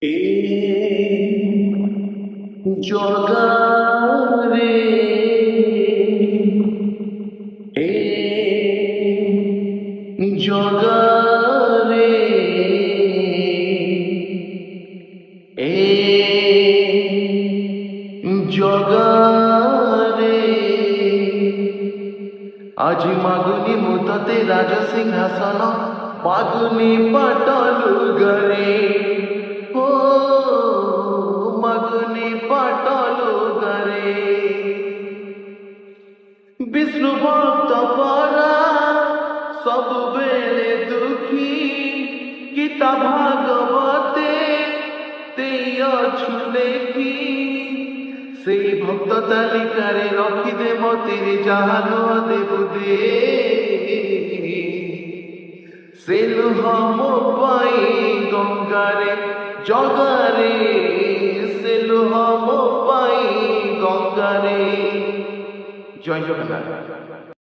এ জগারে এ জগারে এ জগারে আজি মাগুনি মুততে রাজ সিংহাসন মাগুনি পাটলু গরে ও মাগুনি পাটলু গরে বিষ্ণু ভক্ত পরা সবুবেলে দুঃখী গীতা ভাগবতে তেইছু লেখি সেই ভক্ত তালিকারে রখিদে মতির জাহানো দেবু দে সেলু হম পাই গঙ্গারে জগারে সেলু হম পাই গঙ্গারে। জয় জগন্নাথ।